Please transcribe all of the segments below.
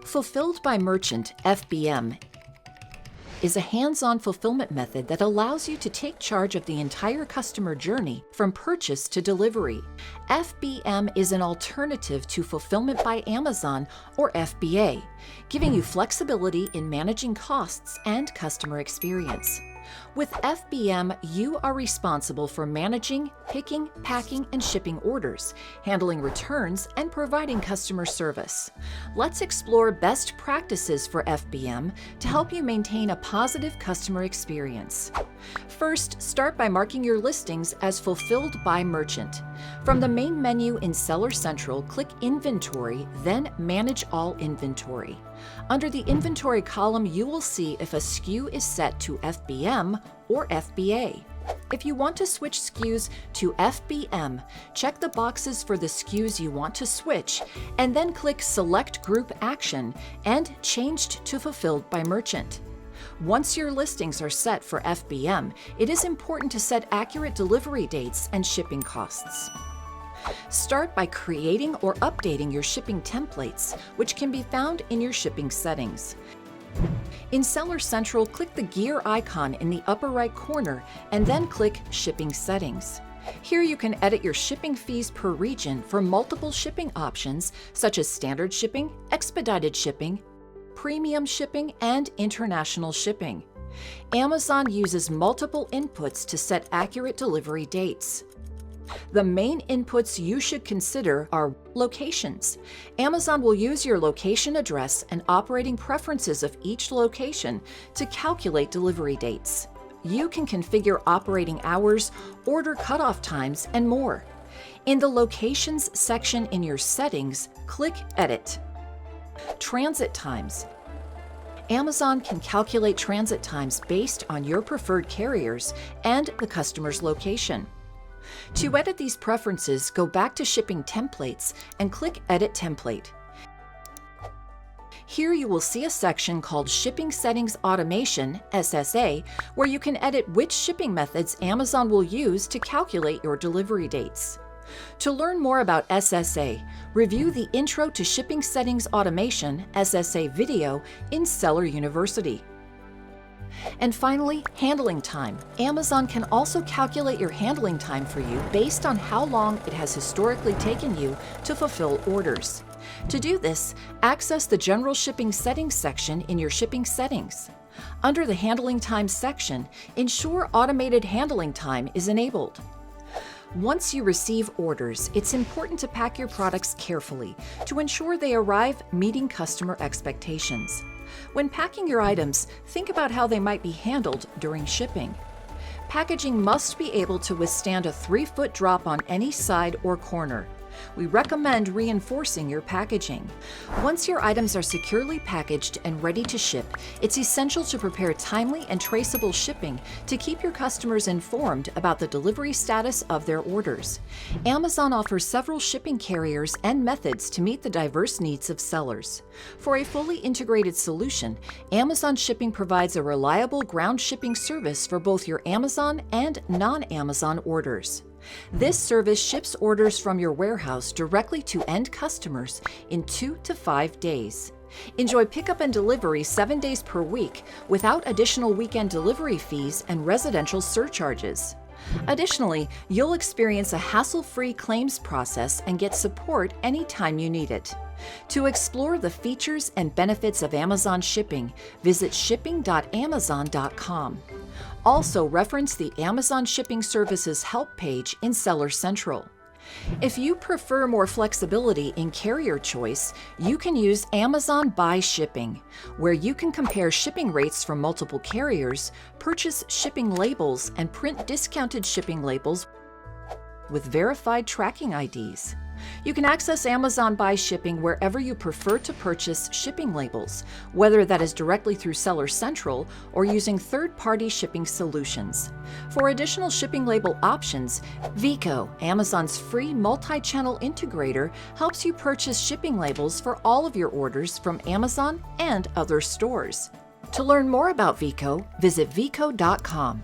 Fulfilled by Merchant, FBM, is a hands-on fulfillment method that allows you to take charge of the entire customer journey from purchase to delivery. FBM is an alternative to Fulfillment by Amazon, or FBA, giving you flexibility in managing costs and customer experience. With FBM, you are responsible for managing, picking, packing, and shipping orders, handling returns, and providing customer service. Let's explore best practices for FBM to help you maintain a positive customer experience. First, start by marking your listings as Fulfilled by Merchant. From the main menu in Seller Central, click Inventory, then Manage All Inventory. Under the Inventory column, you will see if a SKU is set to FBM or FBA. If you want to switch SKUs to FBM, check the boxes for the SKUs you want to switch, and then click Select Group Action and Changed to Fulfilled by Merchant. Once your listings are set for FBM, it is important to set accurate delivery dates and shipping costs. Start by creating or updating your shipping templates, which can be found in your shipping settings. In Seller Central, click the gear icon in the upper right corner and then click Shipping Settings. Here you can edit your shipping fees per region for multiple shipping options such as standard shipping, expedited shipping, premium shipping, and international shipping. Amazon uses multiple inputs to set accurate delivery dates. The main inputs you should consider are locations. Amazon will use your location address and operating preferences of each location to calculate delivery dates. You can configure operating hours, order cutoff times, and more. In the Locations section in your settings, click Edit. Transit times. Amazon can calculate transit times based on your preferred carriers and the customer's location. To edit these preferences, go back to Shipping Templates and click Edit Template. Here you will see a section called Shipping Settings Automation, SSA, where you can edit which shipping methods Amazon will use to calculate your delivery dates. To learn more about SSA, review the Intro to Shipping Settings Automation, SSA video in Seller University. And finally, handling time. Amazon can also calculate your handling time for you based on how long it has historically taken you to fulfill orders. To do this, access the General Shipping Settings section in your shipping settings. Under the Handling Time section, ensure Automated Handling Time is enabled. Once you receive orders, it's important to pack your products carefully to ensure they arrive meeting customer expectations. When packing your items, think about how they might be handled during shipping. Packaging must be able to withstand a 3-foot drop on any side or corner. We recommend reinforcing your packaging. Once your items are securely packaged and ready to ship, it's essential to prepare timely and traceable shipping to keep your customers informed about the delivery status of their orders. Amazon offers several shipping carriers and methods to meet the diverse needs of sellers. For a fully integrated solution, Amazon Shipping provides a reliable ground shipping service for both your Amazon and non-Amazon orders. This service ships orders from your warehouse directly to end customers in 2 to 5 days. Enjoy pickup and delivery 7 days per week without additional weekend delivery fees and residential surcharges. Additionally, you'll experience a hassle-free claims process and get support anytime you need it. To explore the features and benefits of Amazon Shipping, visit shipping.amazon.com. Also, reference the Amazon Shipping Services help page in Seller Central. If you prefer more flexibility in carrier choice, you can use Amazon Buy Shipping, where you can compare shipping rates from multiple carriers, purchase shipping labels, and print discounted shipping labels with verified tracking IDs. You can access Amazon Buy Shipping wherever you prefer to purchase shipping labels, whether that is directly through Seller Central or using third-party shipping solutions. For additional shipping label options, Vico, Amazon's free multi-channel integrator, helps you purchase shipping labels for all of your orders from Amazon and other stores. To learn more about Vico, visit vico.com.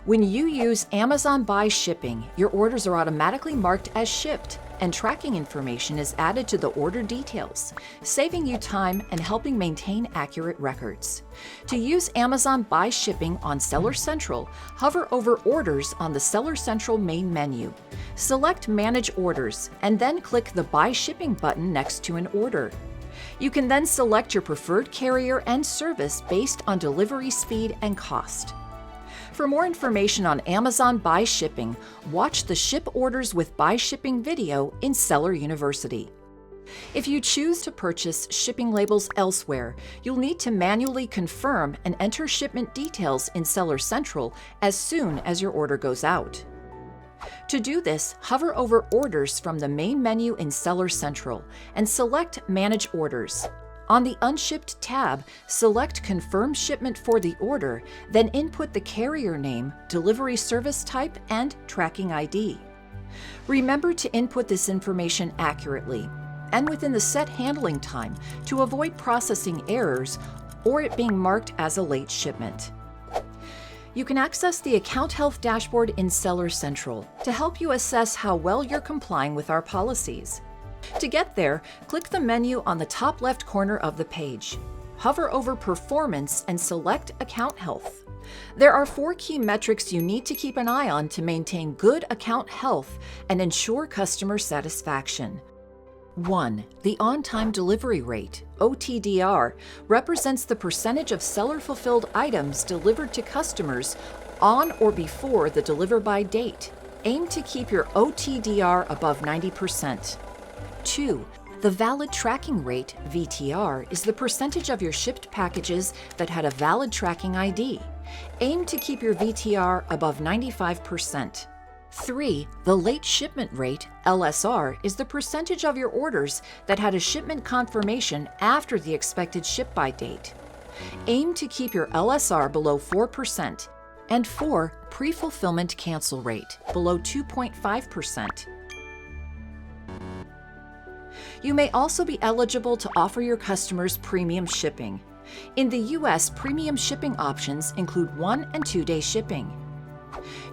When you use Amazon Buy Shipping, your orders are automatically marked as shipped, and tracking information is added to the order details, saving you time and helping maintain accurate records. To use Amazon Buy Shipping on Seller Central, hover over Orders on the Seller Central main menu. Select Manage Orders, and then click the Buy Shipping button next to an order. You can then select your preferred carrier and service based on delivery speed and cost. For more information on Amazon Buy Shipping, watch the Ship Orders with Buy Shipping video in Seller University. If you choose to purchase shipping labels elsewhere, you'll need to manually confirm and enter shipment details in Seller Central as soon as your order goes out. To do this, hover over Orders from the main menu in Seller Central and select Manage Orders. On the Unshipped tab, select Confirm Shipment for the order, then input the carrier name, delivery service type, and tracking ID. Remember to input this information accurately and within the set handling time to avoid processing errors or it being marked as a late shipment. You can access the Account Health dashboard in Seller Central to help you assess how well you're complying with our policies. To get there, click the menu on the top left corner of the page. Hover over Performance and select Account Health. There are 4 key metrics you need to keep an eye on to maintain good account health and ensure customer satisfaction. 1. The on-time delivery rate, OTDR, represents the percentage of seller-fulfilled items delivered to customers on or before the deliver-by date. Aim to keep your OTDR above 90%. 2. The valid tracking rate, VTR, is the percentage of your shipped packages that had a valid tracking ID. Aim to keep your VTR above 95%. 3. The late shipment rate, LSR, is the percentage of your orders that had a shipment confirmation after the expected ship-by date. Aim to keep your LSR below 4%. And 4. Pre-fulfillment cancel rate, below 2.5%. You may also be eligible to offer your customers premium shipping. In the U.S., premium shipping options include 1 and 2-day shipping.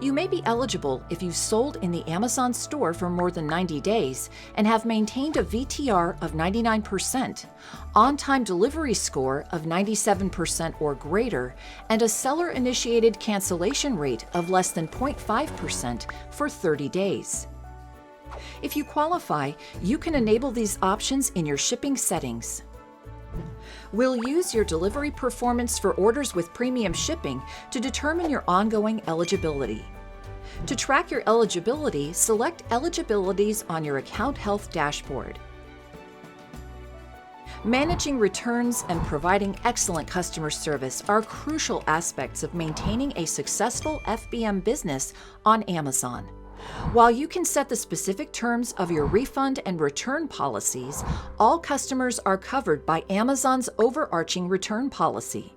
You may be eligible if you've sold in the Amazon store for more than 90 days and have maintained a VTR of 99%, on-time delivery score of 97% or greater, and a seller-initiated cancellation rate of less than 0.5% for 30 days. If you qualify, you can enable these options in your shipping settings. We'll use your delivery performance for orders with premium shipping to determine your ongoing eligibility. To track your eligibility, select Eligibilities on your Account Health dashboard. Managing returns and providing excellent customer service are crucial aspects of maintaining a successful FBM business on Amazon. While you can set the specific terms of your refund and return policies, all customers are covered by Amazon's overarching return policy.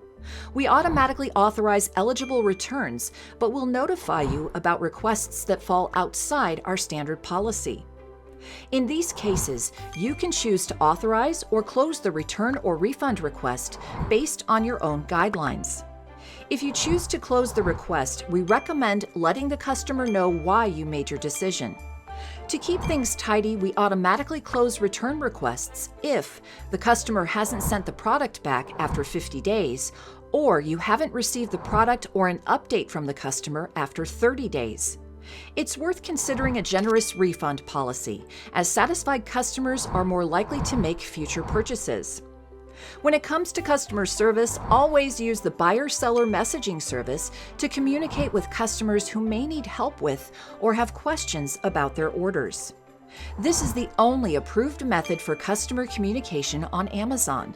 We automatically authorize eligible returns, but will notify you about requests that fall outside our standard policy. In these cases, you can choose to authorize or close the return or refund request based on your own guidelines. If you choose to close the request, we recommend letting the customer know why you made your decision. To keep things tidy, we automatically close return requests if the customer hasn't sent the product back after 50 days, or you haven't received the product or an update from the customer after 30 days. It's worth considering a generous refund policy, as satisfied customers are more likely to make future purchases. When it comes to customer service, always use the buyer-seller messaging service to communicate with customers who may need help with or have questions about their orders. This is the only approved method for customer communication on Amazon.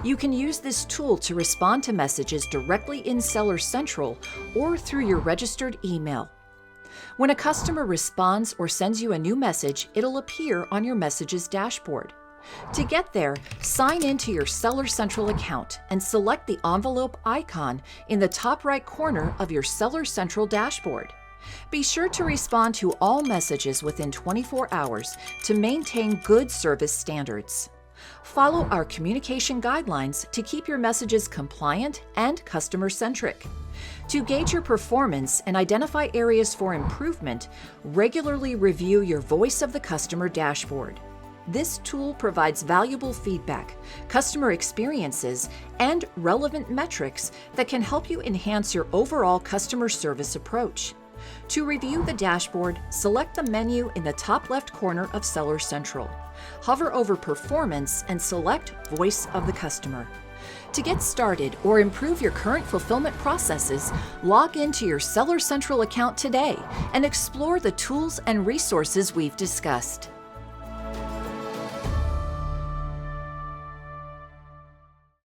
You can use this tool to respond to messages directly in Seller Central or through your registered email. When a customer responds or sends you a new message, it'll appear on your Messages dashboard. To get there, sign into your Seller Central account and select the envelope icon in the top right corner of your Seller Central dashboard. Be sure to respond to all messages within 24 hours to maintain good service standards. Follow our communication guidelines to keep your messages compliant and customer-centric. To gauge your performance and identify areas for improvement, regularly review your Voice of the Customer dashboard. This tool provides valuable feedback, customer experiences, and relevant metrics that can help you enhance your overall customer service approach. To review the dashboard, select the menu in the top left corner of Seller Central. Hover over Performance and select Voice of the Customer. To get started or improve your current fulfillment processes, log into your Seller Central account today and explore the tools and resources we've discussed.